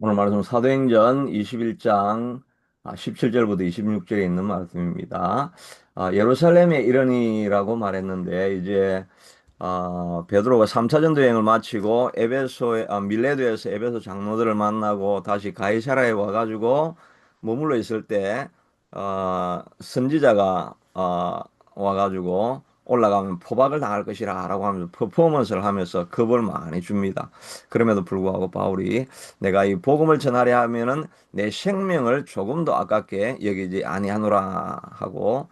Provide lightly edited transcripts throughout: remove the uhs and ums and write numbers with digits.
오늘 말씀 사도행전 21장 17절부터 26절에 있는 말씀입니다. 예루살렘에 이르니라고 말했는데 이제 베드로가 3차 전도여행을 마치고 밀레도에서 에베소 장로들을 만나고 다시 가이사라에 와가지고 머물러 있을 때 선지자가 와가지고 올라가면 포박을 당할 것이라 라고 하면서 퍼포먼스를 하면서 겁을 많이 줍니다. 그럼에도 불구하고 바울이 내가 이 복음을 전하려 하면은 내 생명을 조금도 아깝게 여기지 아니하노라 하고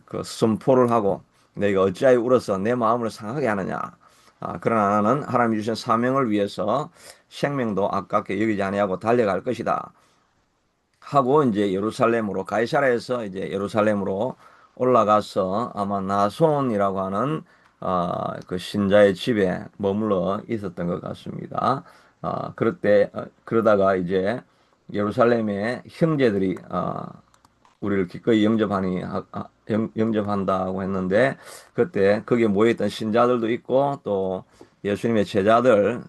그 선포를 하고 내가 어찌하여 울어서 내 마음을 상하게 하느냐. 그러나 나는 하나님이 주신 사명을 위해서 생명도 아깝게 여기지 아니하고 달려갈 것이다. 하고 이제 예루살렘으로 가이사라에서 이제 예루살렘으로 올라가서 아마 나손이라고 하는 그 신자의 집에 머물러 있었던 것 같습니다. 그러다가 이제 예루살렘의 형제들이 우리를 기꺼이 영접한다고 했는데 그때 거기에 모여있던 신자들도 있고 또 예수님의 제자들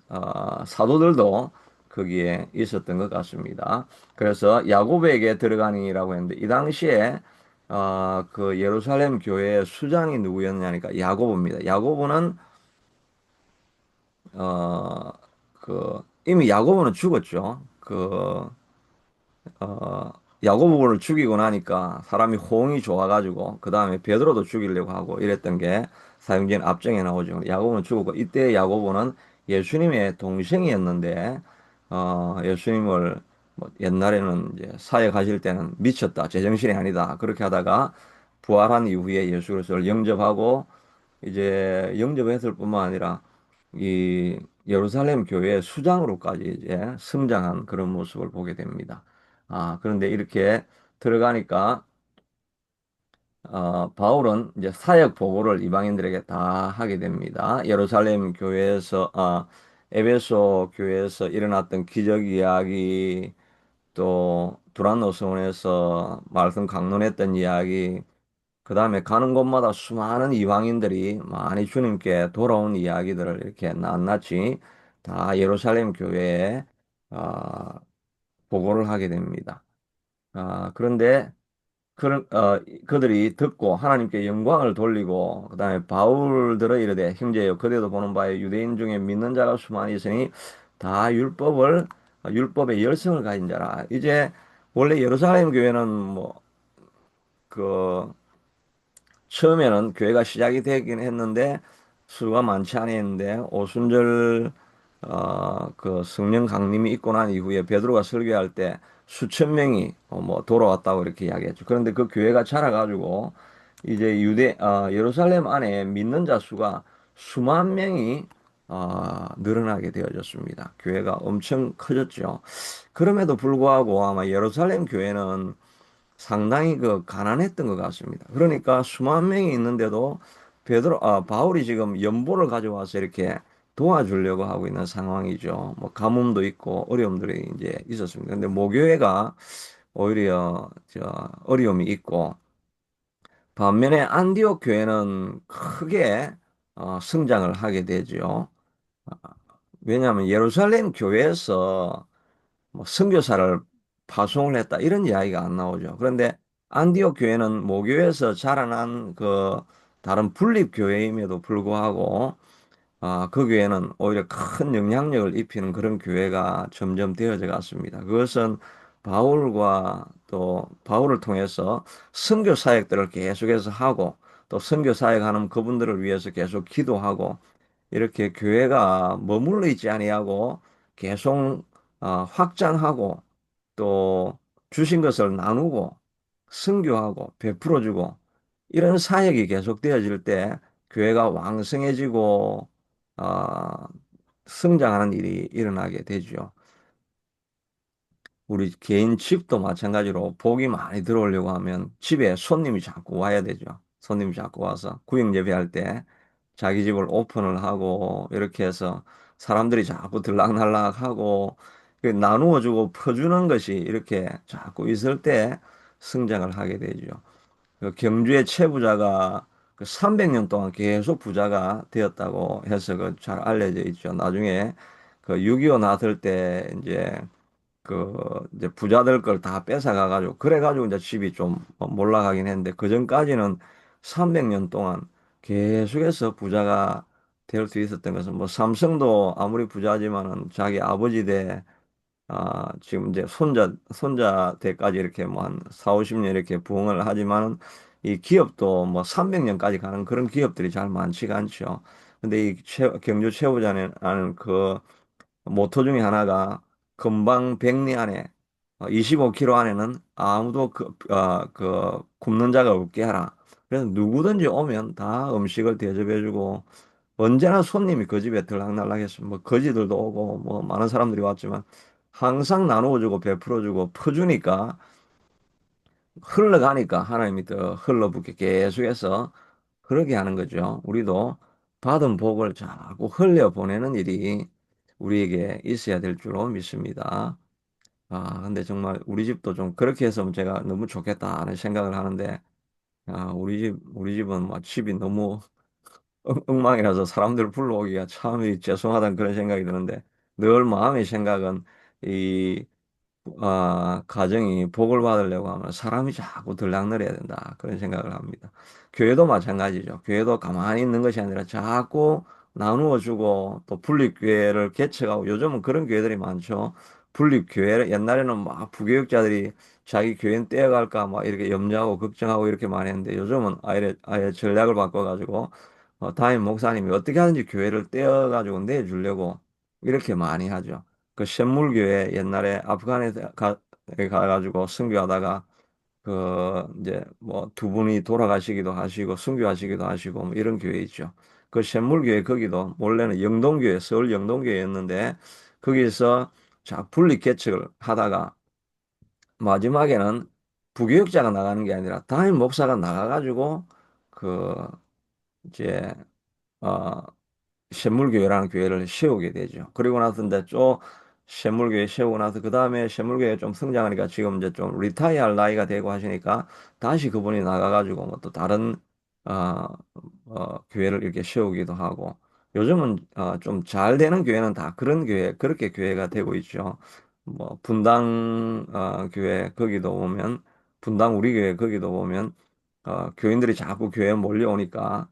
사도들도 거기에 있었던 것 같습니다. 그래서 야고보에게 들어가니라고 했는데 이 당시에 그 예루살렘 교회의 수장이 누구였냐니까 야고보입니다. 야고보는 어, 이미 야고보는 죽었죠. 어, 야고보를 죽이고 나니까 사람이 호응이 좋아가지고 그 다음에 베드로도 죽이려고 하고 이랬던 게 사용전 앞정에 나오죠. 야고보는 죽었고 이때 야고보는 예수님의 동생이었는데 예수님을 뭐 옛날에는 이제 사역하실 때는 미쳤다, 제정신이 아니다 그렇게 하다가 부활한 이후에 예수 그리스도를 영접하고 이제 영접했을 뿐만 아니라 이 예루살렘 교회 수장으로까지 이제 성장한 그런 모습을 보게 됩니다. 그런데 이렇게 들어가니까 바울은 이제 사역 보고를 이방인들에게 다 하게 됩니다. 예루살렘 교회에서 에베소 교회에서 일어났던 기적 이야기, 또 두란노 성원에서 말씀 강론했던 이야기, 그 다음에 가는 곳마다 수많은 이방인들이 많이 주님께 돌아온 이야기들을 이렇게 낱낱이 다 예루살렘 교회에 아, 보고를 하게 됩니다. 그런데 그들이 듣고 하나님께 영광을 돌리고 그다음에 바울들의 이르되 형제여 그대도 보는 바에 유대인 중에 믿는 자가 수많이 있으니 다 율법의 열성을 가진 자라. 이제 원래 예루살렘 교회는 뭐그 처음에는 교회가 시작이 되긴 했는데 수가 많지 않았는데 오순절 그 성령 강림이 있고 난 이후에 베드로가 설교할 때 수천 명이 뭐 돌아왔다고 이렇게 이야기했죠. 그런데 그 교회가 자라가지고 이제 예루살렘 안에 믿는 자 수가 수만 명이 늘어나게 되어졌습니다. 교회가 엄청 커졌죠. 그럼에도 불구하고 아마 예루살렘 교회는 상당히 그 가난했던 것 같습니다. 그러니까 수만 명이 있는데도 바울이 지금 연보를 가져와서 이렇게 도와주려고 하고 있는 상황이죠. 뭐 가뭄도 있고 어려움들이 이제 있었습니다. 근데 모교회가 오히려 어려움이 있고 반면에 안디옥 교회는 크게 성장을 하게 되죠. 왜냐하면 예루살렘 교회에서 뭐 선교사를 파송을 했다 이런 이야기가 안 나오죠. 그런데 안디옥 교회는 모교에서 자라난 그 다른 분립 교회임에도 불구하고 그 교회는 오히려 큰 영향력을 입히는 그런 교회가 점점 되어져 갔습니다. 그것은 바울과 또 바울을 통해서 선교 사역들을 계속해서 하고 또 선교 사역하는 그분들을 위해서 계속 기도하고 이렇게 교회가 머물러 있지 아니하고 계속 확장하고 또 주신 것을 나누고 선교하고 베풀어주고 이런 사역이 계속되어질 때 교회가 왕성해지고 어, 성장하는 일이 일어나게 되죠. 우리 개인 집도 마찬가지로 복이 많이 들어오려고 하면 집에 손님이 자꾸 와야 되죠. 손님이 자꾸 와서 구역 예배할 때 자기 집을 오픈을 하고 이렇게 해서 사람들이 자꾸 들락날락하고 나누어 주고 퍼주는 것이 이렇게 자꾸 있을 때 성장을 하게 되죠. 그 경주의 최부자가 그 300년 동안 계속 부자가 되었다고 해서 그 잘 알려져 있죠. 나중에 그 6.25 나설 때 이제 부자들 걸 다 뺏어가가지고 그래가지고 이제 집이 좀 몰락하긴 했는데 그 전까지는 300년 동안 계속해서 부자가 될 수 있었던 것은 뭐 삼성도 아무리 부자지만은 자기 아버지 대 지금 이제 손자 때까지 이렇게 뭐 한 4, 50년 이렇게 부흥을 하지만은 이 기업도 뭐 300년까지 가는 그런 기업들이 잘 많지가 않죠. 근데 이 경주 최후자는 그 모토 중에 하나가 금방 백리 안에 25km 안에는 아무도 그 굶는 자가 없게 하라. 그래서 누구든지 오면 다 음식을 대접해주고 언제나 손님이 그 집에 들락날락했으면 뭐 거지들도 오고 뭐 많은 사람들이 왔지만 항상 나누어주고 베풀어주고 퍼주니까 흘러가니까 하나님이 더 흘러붓게 계속해서 그러게 하는 거죠. 우리도 받은 복을 자꾸 흘려보내는 일이 우리에게 있어야 될 줄로 믿습니다. 근데 정말 우리 집도 좀 그렇게 해서 제가 너무 좋겠다 하는 생각을 하는데, 우리 집은 뭐 집이 너무 엉망이라서 사람들 불러오기가 참 죄송하다는 그런 생각이 드는데, 늘 마음의 생각은 이 가정이 복을 받으려고 하면 사람이 자꾸 들락날해야 된다. 그런 생각을 합니다. 교회도 마찬가지죠. 교회도 가만히 있는 것이 아니라 자꾸 나누어 주고 또 분립교회를 개척하고 요즘은 그런 교회들이 많죠. 분립교회 옛날에는 막 부교육자들이 자기 교회는 떼어갈까 막 이렇게 염려하고 걱정하고 이렇게 많이 했는데 요즘은 아예 전략을 바꿔가지고 담임 목사님이 어떻게 하든지 교회를 떼어가지고 내주려고 이렇게 많이 하죠. 그 샘물교회 옛날에 가가지고 선교하다가 이제 뭐 두 분이 돌아가시기도 하시고 선교하시기도 하시고 뭐 이런 교회 있죠. 그 샘물교회 거기도 원래는 영동교회 서울 영동교회였는데 거기서 자 분리 개척을 하다가 마지막에는 부교육자가 나가는 게 아니라 담임 목사가 나가가지고 그 이제 어 샘물교회라는 교회를 세우게 되죠. 그리고 나서 이제 샘물교회 세우고 나서 그 다음에 샘물교회 좀 성장하니까 지금 이제 좀 리타이어 할 나이가 되고 하시니까 다시 그분이 나가가지고 뭐 또 다른 어, 교회를 이렇게 세우기도 하고 요즘은 좀 잘 되는 교회는 다 그런 교회 그렇게 교회가 되고 있죠. 뭐 분당 교회 거기도 보면 분당 우리 교회 거기도 보면 교인들이 자꾸 교회에 몰려오니까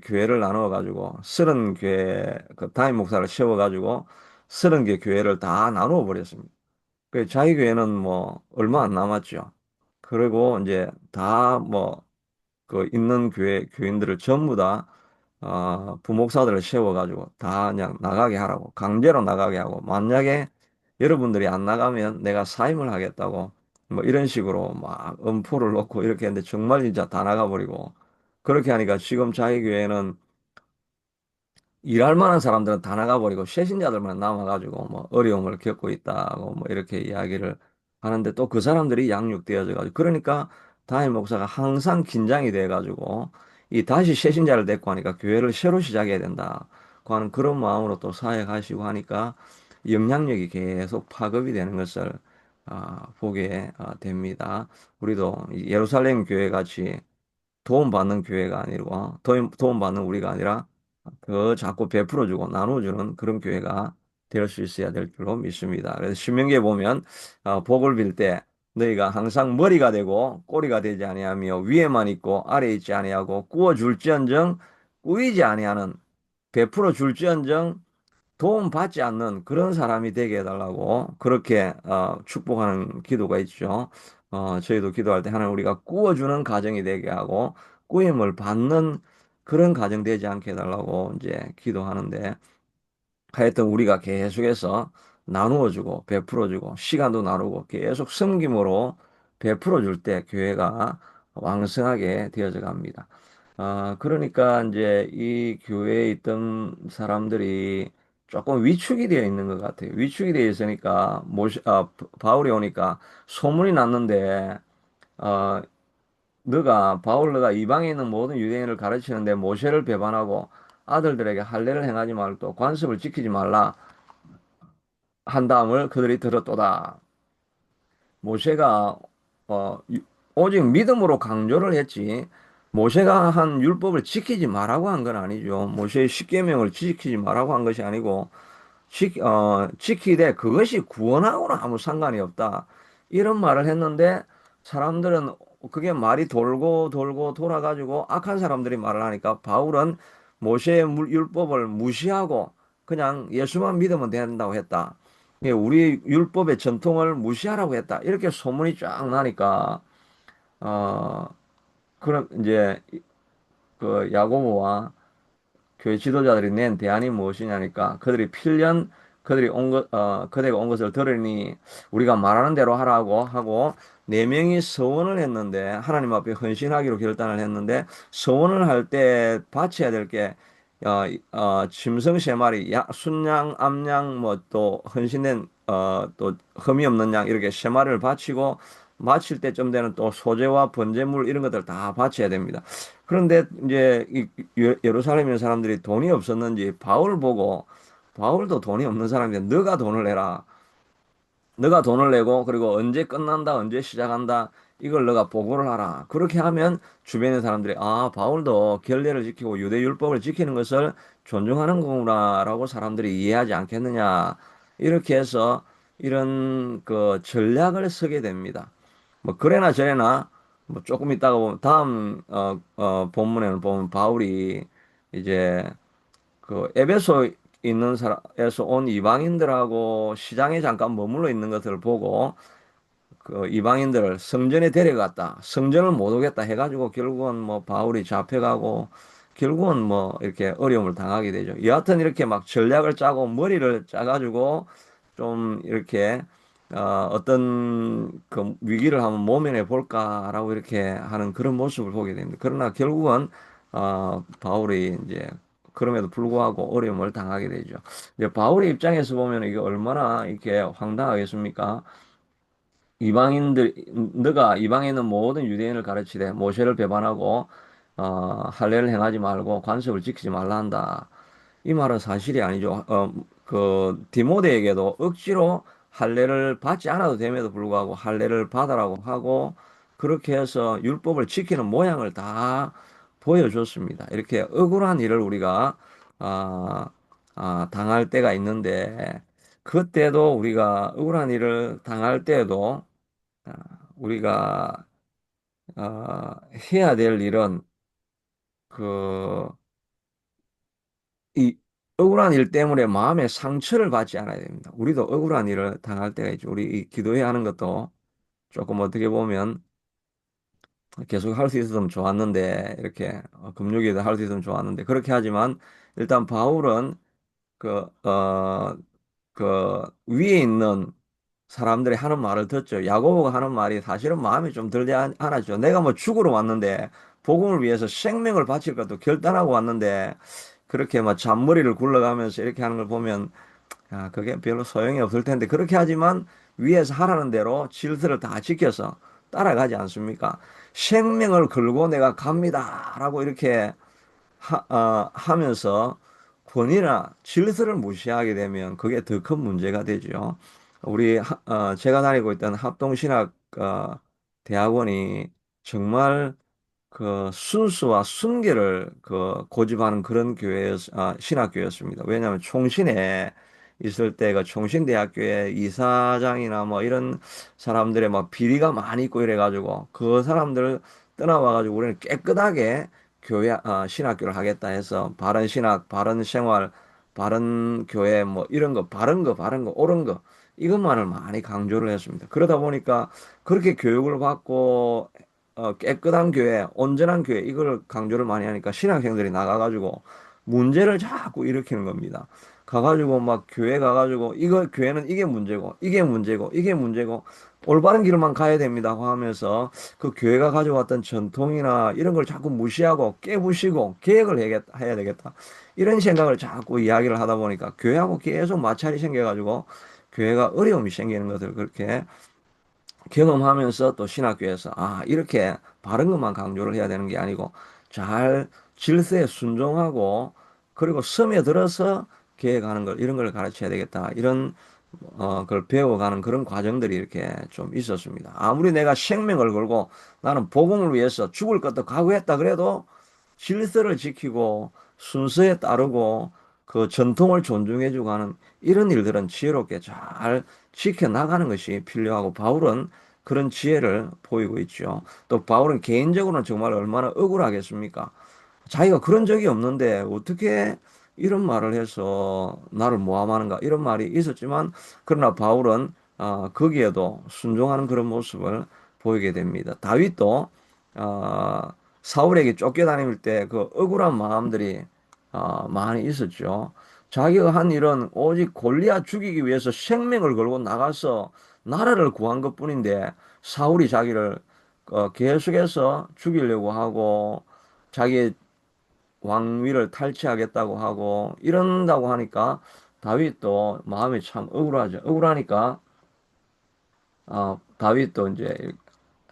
교회를 나누어 가지고 30교회 그 담임 목사를 세워 가지고 30개 교회를 다 나누어 버렸습니다. 그 자기 교회는 뭐 얼마 안 남았죠. 그리고 이제 다 뭐 그 있는 교인들을 전부 다 부목사들을 세워가지고 다 그냥 나가게 하라고 강제로 나가게 하고 만약에 여러분들이 안 나가면 내가 사임을 하겠다고 뭐 이런 식으로 막 엄포를 놓고 이렇게 했는데 정말 진짜 다 나가버리고 그렇게 하니까 지금 자기 교회는 일할 만한 사람들은 다 나가버리고 새신자들만 남아가지고 뭐 어려움을 겪고 있다고 뭐 이렇게 이야기를 하는데 또 그 사람들이 양육되어져 가지고 그러니까 담임 목사가 항상 긴장이 돼 가지고 이 다시 새신자를 데리고 하니까 교회를 새로 시작해야 된다고 하는 그런 마음으로 또 사역하시고 하니까 영향력이 계속 파급이 되는 것을 보게 됩니다. 우리도 이 예루살렘 교회 같이 도움받는 교회가 아니고 도움받는 우리가 아니라 그 자꾸 베풀어주고 나눠주는 그런 교회가 될 수 있어야 될 줄로 믿습니다. 그래서 신명기에 보면 복을 빌 때 너희가 항상 머리가 되고 꼬리가 되지 아니하며 위에만 있고 아래에 있지 아니하고 구워 줄지언정 꾸이지 아니하는 베풀어 줄지언정 도움 받지 않는 그런 사람이 되게 해달라고 그렇게 축복하는 기도가 있죠. 저희도 기도할 때 하나님 우리가 구워주는 가정이 되게 하고 구임을 받는 그런 가정 되지 않게 해달라고 이제 기도하는데 하여튼 우리가 계속해서 나누어주고 베풀어주고 시간도 나누고 계속 섬김으로 베풀어줄 때 교회가 왕성하게 되어져 갑니다. 그러니까 이제 이 교회에 있던 사람들이 조금 위축이 되어 있는 것 같아요. 위축이 되어 있으니까 바울이 오니까 소문이 났는데 어, 너가 이방에 있는 모든 유대인을 가르치는데 모세를 배반하고 아들들에게 할례를 행하지 말고 관습을 지키지 말라 한 다음을 그들이 들었도다. 모세가 오직 믿음으로 강조를 했지. 모세가 한 율법을 지키지 말라고 한 건 아니죠. 모세의 십계명을 지키지 말라고 한 것이 아니고 지키되 그것이 구원하고는 아무 상관이 없다. 이런 말을 했는데 사람들은 그게 말이 돌고 돌고 돌아가지고 악한 사람들이 말을 하니까 바울은 모세의 율법을 무시하고 그냥 예수만 믿으면 된다고 했다. 예, 우리 율법의 전통을 무시하라고 했다. 이렇게 소문이 쫙 나니까 어 그럼 이제 그 야고보와 교회 지도자들이 낸 대안이 무엇이냐니까 그들이 필연 그대가 온 것을 들으니 우리가 말하는 대로 하라고 하고 네 명이 서원을 했는데 하나님 앞에 헌신하기로 결단을 했는데 서원을 할 때 바쳐야 될 게 짐승 세 마리, 순양, 암양, 뭐 또 헌신된 또 흠이 없는 양 이렇게 세 마리를 바치고 마칠 때쯤 되는 또 소재와 번제물 이런 것들 다 바쳐야 됩니다. 그런데 이제 예루살렘에 있는 사람들이 돈이 없었는지 바울 보고 바울도 돈이 없는 사람인데 너가 돈을 내라. 너가 돈을 내고 그리고 언제 끝난다, 언제 시작한다 이걸 너가 보고를 하라. 그렇게 하면 주변의 사람들이 아, 바울도 결례를 지키고 유대 율법을 지키는 것을 존중하는 거구나라고 사람들이 이해하지 않겠느냐. 이렇게 해서 이런 그 전략을 쓰게 됩니다. 뭐 그래나 저래나 뭐 조금 있다가 보면 다음 본문에는 보면 바울이 이제 그 에베소 있는 사람에서 온 이방인들하고 시장에 잠깐 머물러 있는 것을 보고 그 이방인들을 성전에 데려갔다. 성전을 못 오겠다 해가지고 결국은 뭐 바울이 잡혀가고 결국은 뭐 이렇게 어려움을 당하게 되죠. 여하튼 이렇게 막 전략을 짜고 머리를 짜가지고 좀 이렇게 어떤 그 위기를 한번 모면해 볼까라고 이렇게 하는 그런 모습을 보게 됩니다. 그러나 결국은 바울이 이제 그럼에도 불구하고 어려움을 당하게 되죠. 이제 바울의 입장에서 보면 이게 얼마나 이렇게 황당하겠습니까? 너가 이방에 있는 모든 유대인을 가르치되 모세를 배반하고 할례를 행하지 말고 관습을 지키지 말라 한다. 이 말은 사실이 아니죠. 그 디모데에게도 억지로 할례를 받지 않아도 됨에도 불구하고 할례를 받으라고 하고 그렇게 해서 율법을 지키는 모양을 다 보여줬습니다. 이렇게 억울한 일을 우리가 아, 당할 때가 있는데 그때도 우리가 억울한 일을 당할 때에도 아, 우리가 해야 될 일은 그 이 억울한 일 때문에 마음의 상처를 받지 않아야 됩니다. 우리도 억울한 일을 당할 때가 있죠. 우리 이 기도해야 하는 것도 조금 어떻게 보면 계속 할 수 있었으면 좋았는데 이렇게 금요기에도 할 수 있으면 좋았는데 그렇게 하지만 일단 바울은 그, 어, 그 위에 있는 사람들이 하는 말을 듣죠. 야고보가 하는 말이 사실은 마음이 좀 들지 않았죠. 내가 뭐 죽으러 왔는데 복음을 위해서 생명을 바칠 것도 결단하고 왔는데 그렇게 막 잔머리를 굴러가면서 이렇게 하는 걸 보면 그게 별로 소용이 없을 텐데 그렇게 하지만 위에서 하라는 대로 질서를 다 지켜서 따라가지 않습니까? 생명을 걸고 내가 갑니다라고 이렇게 하면서 권위나 질서를 무시하게 되면 그게 더 큰 문제가 되죠. 제가 다니고 있던 합동신학 대학원이 정말 그 순수와 순결을 그 고집하는 그런 신학교였습니다. 왜냐하면 총신에 있을 때 그 총신대학교의 이사장이나 뭐 이런 사람들의 막 비리가 많이 있고 이래가지고 그 사람들 떠나와가지고 우리는 깨끗하게 신학교를 하겠다 해서 바른 신학, 바른 생활, 바른 교회 뭐 이런 거, 바른 거, 옳은 거 이것만을 많이 강조를 했습니다. 그러다 보니까 그렇게 교육을 받고 깨끗한 교회, 온전한 교회, 이걸 강조를 많이 하니까 신학생들이 나가가지고 문제를 자꾸 일으키는 겁니다. 가가지고 막 교회 가가지고 교회는 이게 문제고, 이게 문제고, 이게 문제고, 올바른 길만 가야 됩니다 하면서 그 교회가 가져왔던 전통이나 이런 걸 자꾸 무시하고 깨부시고 개혁을 해야 되겠다. 이런 생각을 자꾸 이야기를 하다 보니까 교회하고 계속 마찰이 생겨가지고 교회가 어려움이 생기는 것을 그렇게 경험하면서 또 신학교에서 이렇게 바른 것만 강조를 해야 되는 게 아니고 잘 질서에 순종하고 그리고 섬에 들어서 계획하는 걸 이런 걸 가르쳐야 되겠다. 이런 그걸 배워가는 그런 과정들이 이렇게 좀 있었습니다. 아무리 내가 생명을 걸고 나는 복음을 위해서 죽을 것도 각오했다 그래도 질서를 지키고 순서에 따르고 그 전통을 존중해주고 하는 이런 일들은 지혜롭게 잘 지켜나가는 것이 필요하고 바울은 그런 지혜를 보이고 있죠. 또 바울은 개인적으로는 정말 얼마나 억울하겠습니까? 자기가 그런 적이 없는데 어떻게 이런 말을 해서 나를 모함하는가 이런 말이 있었지만 그러나 바울은 거기에도 순종하는 그런 모습을 보이게 됩니다. 다윗도 아, 사울에게 쫓겨다닐 때 그 억울한 마음들이 많이 있었죠. 자기가 한 일은 오직 골리앗 죽이기 위해서 생명을 걸고 나가서 나라를 구한 것뿐인데 사울이 자기를 계속해서 죽이려고 하고 자기의 왕위를 탈취하겠다고 하고 이런다고 하니까 다윗도 마음이 참 억울하죠. 억울하니까 다윗도 이제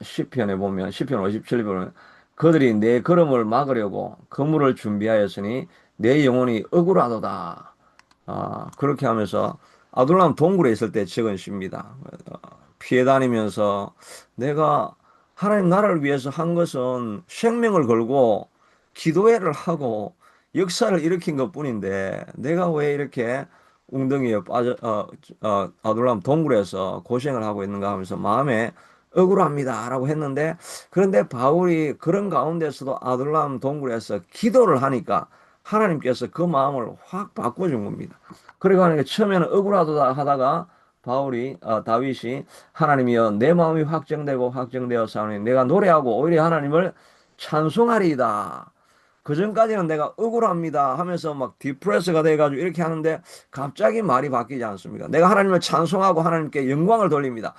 시편에 보면 시편 57에 보면 그들이 내 걸음을 막으려고 그물을 준비하였으니 내 영혼이 억울하도다. 그렇게 하면서 아둘람 동굴에 있을 때 적은 시입니다. 피해 다니면서 내가 하나님 나라를 위해서 한 것은 생명을 걸고 기도회를 하고 역사를 일으킨 것뿐인데 내가 왜 이렇게 웅덩이에 빠져 아둘람 동굴에서 고생을 하고 있는가 하면서 마음에 억울합니다라고 했는데 그런데 바울이 그런 가운데서도 아둘람 동굴에서 기도를 하니까 하나님께서 그 마음을 확 바꿔준 겁니다. 그리고 하니까 처음에는 억울하다 하다가 바울이 다윗이 하나님이여 내 마음이 확정되고 확정되어 사오니 내가 노래하고 오히려 하나님을 찬송하리이다. 그 전까지는 내가 억울합니다 하면서 막 디프레스가 돼가지고 이렇게 하는데 갑자기 말이 바뀌지 않습니까? 내가 하나님을 찬송하고 하나님께 영광을 돌립니다.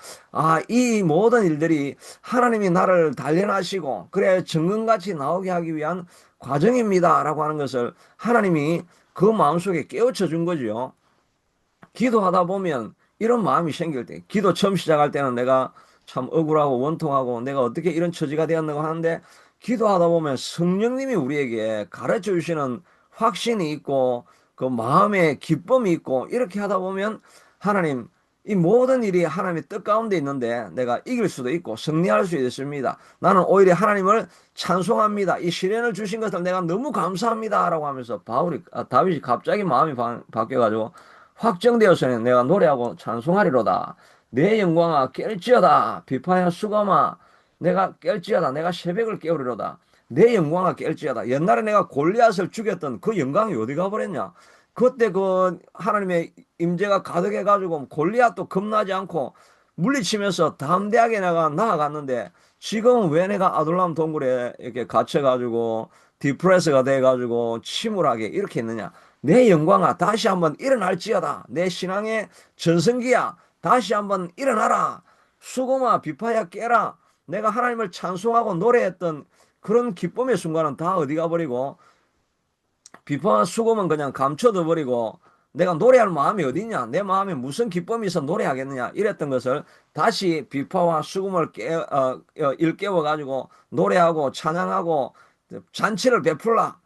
이 모든 일들이 하나님이 나를 단련하시고 그래 정금같이 나오게 하기 위한 과정입니다 라고 하는 것을 하나님이 그 마음속에 깨우쳐 준 거죠. 기도하다 보면 이런 마음이 생길 때, 기도 처음 시작할 때는 내가 참 억울하고 원통하고 내가 어떻게 이런 처지가 되었는가 하는데, 기도하다 보면 성령님이 우리에게 가르쳐 주시는 확신이 있고, 그 마음에 기쁨이 있고, 이렇게 하다 보면 하나님, 이 모든 일이 하나님의 뜻 가운데 있는데 내가 이길 수도 있고 승리할 수 있습니다. 나는 오히려 하나님을 찬송합니다. 이 시련을 주신 것을 내가 너무 감사합니다라고 하면서 다윗이 갑자기 마음이 바뀌어가지고 확정되었으니 내가 노래하고 찬송하리로다. 내 영광아 깰지어다. 비파야 수감아 내가 깰지어다. 내가 새벽을 깨우리로다. 내 영광아 깰지어다. 옛날에 내가 골리앗을 죽였던 그 영광이 어디 가버렸냐. 그때 그 하나님의 임재가 가득해가지고 골리앗도 겁나지 않고 물리치면서 담대하게 내가 나아갔는데 지금은 왜 내가 아둘람 동굴에 이렇게 갇혀가지고 디프레스가 돼가지고 침울하게 이렇게 있느냐. 내 영광아 다시 한번 일어날지어다. 내 신앙의 전성기야 다시 한번 일어나라. 수고마 비파야 깨라. 내가 하나님을 찬송하고 노래했던 그런 기쁨의 순간은 다 어디 가버리고 비파와 수고만 그냥 감춰둬 버리고 내가 노래할 마음이 어디냐 내 마음에 무슨 기쁨이 있어 노래하겠느냐 이랬던 것을 다시 비파와 수금을 일깨워 가지고 노래하고 찬양하고 잔치를 베풀라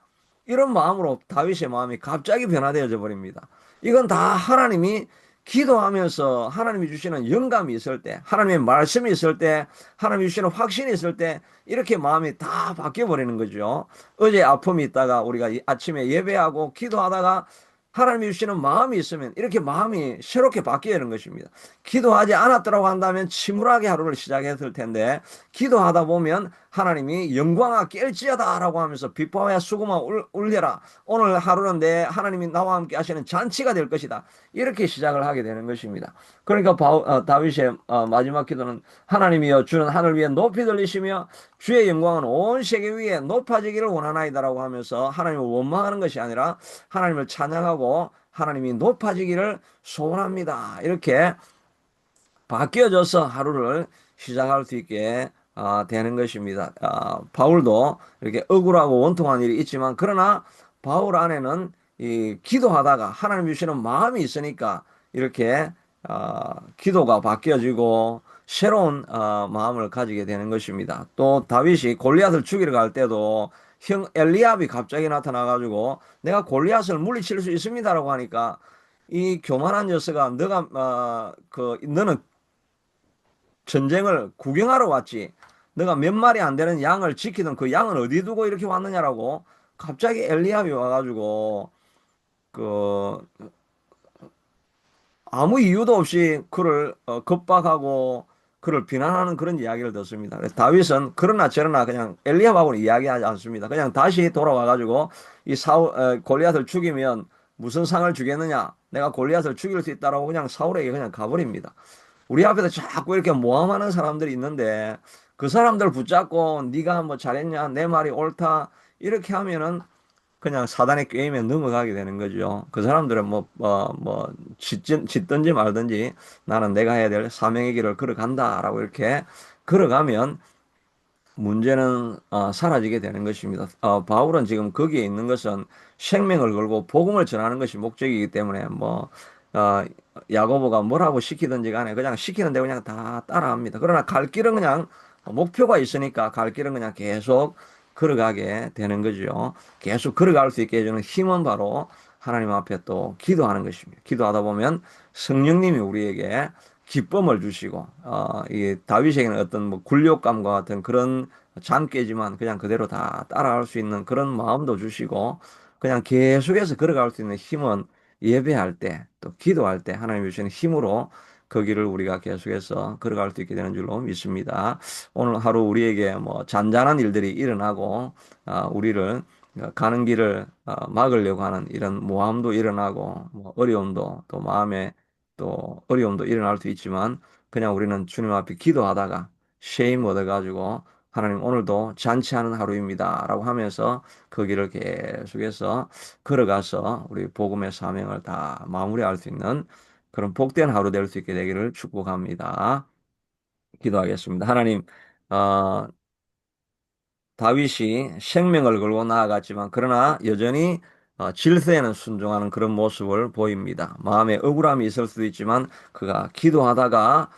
이런 마음으로 다윗의 마음이 갑자기 변화되어져 버립니다. 이건 다 하나님이 기도하면서 하나님이 주시는 영감이 있을 때, 하나님의 말씀이 있을 때, 하나님이 주시는 확신이 있을 때 이렇게 마음이 다 바뀌어 버리는 거죠. 어제 아픔이 있다가 우리가 아침에 예배하고 기도하다가 하나님이 주시는 마음이 있으면 이렇게 마음이 새롭게 바뀌는 것입니다. 기도하지 않았더라고 한다면 침울하게 하루를 시작했을 텐데 기도하다 보면 하나님이 영광아 깰지어다 라고 하면서 비파와 수고마 울려라. 오늘 하루는 내 하나님이 나와 함께 하시는 잔치가 될 것이다. 이렇게 시작을 하게 되는 것입니다. 그러니까 다윗의 마지막 기도는 하나님이여 주는 하늘 위에 높이 들리시며 주의 영광은 온 세계 위에 높아지기를 원하나이다라고 하면서 하나님을 원망하는 것이 아니라 하나님을 찬양하고 하나님이 높아지기를 소원합니다. 이렇게 바뀌어져서 하루를 시작할 수 있게 되는 것입니다. 바울도 이렇게 억울하고 원통한 일이 있지만 그러나 바울 안에는 이 기도하다가 하나님 주시는 마음이 있으니까 이렇게 기도가 바뀌어지고 새로운 마음을 가지게 되는 것입니다. 또 다윗이 골리앗을 죽이러 갈 때도 형 엘리압이 갑자기 나타나가지고 내가 골리앗을 물리칠 수 있습니다라고 하니까 이 교만한 녀석아 너가 너는 전쟁을 구경하러 왔지. 너가 몇 마리 안 되는 양을 지키던 그 양은 어디 두고 이렇게 왔느냐라고 갑자기 엘리압이 와가지고 그 아무 이유도 없이 그를 겁박하고 그를 비난하는 그런 이야기를 듣습니다. 그래서 다윗은 그러나 저러나 그냥 엘리압하고는 이야기하지 않습니다. 그냥 다시 돌아와 가지고 이 골리앗을 죽이면 무슨 상을 주겠느냐? 내가 골리앗을 죽일 수 있다라고 그냥 사울에게 그냥 가버립니다. 우리 앞에서 자꾸 이렇게 모함하는 사람들이 있는데 그 사람들 붙잡고 네가 뭐 잘했냐? 내 말이 옳다. 이렇게 하면은 그냥 사단의 게임에 넘어가게 되는 거죠. 그 사람들은 짓든지 말든지 나는 내가 해야 될 사명의 길을 걸어간다라고 이렇게 걸어가면 문제는 사라지게 되는 것입니다. 바울은 지금 거기에 있는 것은 생명을 걸고 복음을 전하는 것이 목적이기 때문에 어, 야고보가 뭐라고 시키든지 간에 그냥 시키는데 그냥 다 따라합니다. 그러나 갈 길은 그냥 목표가 있으니까 갈 길은 그냥 계속 걸어가게 되는 거죠. 계속 걸어갈 수 있게 해주는 힘은 바로 하나님 앞에 또 기도하는 것입니다. 기도하다 보면 성령님이 우리에게 기쁨을 주시고, 이 다윗에게는 어떤 뭐 굴욕감과 같은 그런 잠깨지만 그냥 그대로 다 따라갈 수 있는 그런 마음도 주시고, 그냥 계속해서 걸어갈 수 있는 힘은 예배할 때, 또 기도할 때 하나님 주시는 힘으로 그 길을 우리가 계속해서 걸어갈 수 있게 되는 줄로 믿습니다. 오늘 하루 우리에게 뭐 잔잔한 일들이 일어나고, 우리를 가는 길을 막으려고 하는 이런 모함도 일어나고, 뭐 어려움도 또 마음에 또 어려움도 일어날 수 있지만 그냥 우리는 주님 앞에 기도하다가 쉐임 얻어가지고 하나님 오늘도 잔치하는 하루입니다 라고 하면서 그 길을 계속해서 걸어가서 우리 복음의 사명을 다 마무리할 수 있는 그런 복된 하루 될 수 있게 되기를 축복합니다. 기도하겠습니다. 하나님, 어, 다윗이 생명을 걸고 나아갔지만 그러나 여전히 질서에는 순종하는 그런 모습을 보입니다. 마음에 억울함이 있을 수도 있지만 그가 기도하다가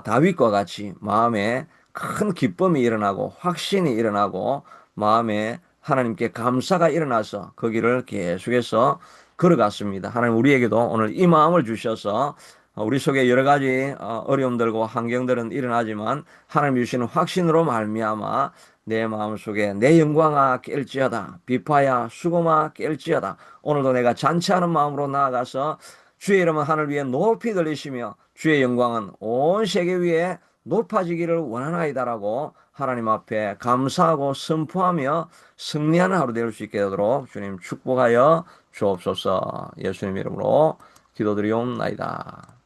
다윗과 같이 마음에 큰 기쁨이 일어나고 확신이 일어나고 마음에 하나님께 감사가 일어나서 거기를 계속해서 걸어갔습니다. 하나님 우리에게도 오늘 이 마음을 주셔서 우리 속에 여러 가지 어려움들과 환경들은 일어나지만 하나님 주시는 확신으로 말미암아 내 마음속에 내 영광아 깰지어다 비파야 수고마 깰지어다 오늘도 내가 잔치하는 마음으로 나아가서 주의 이름은 하늘 위에 높이 들리시며 주의 영광은 온 세계 위에 높아지기를 원하나이다라고 하나님 앞에 감사하고 선포하며 승리하는 하루 될 수 있게 되도록 주님 축복하여 주옵소서. 예수님 이름으로 기도드리옵나이다.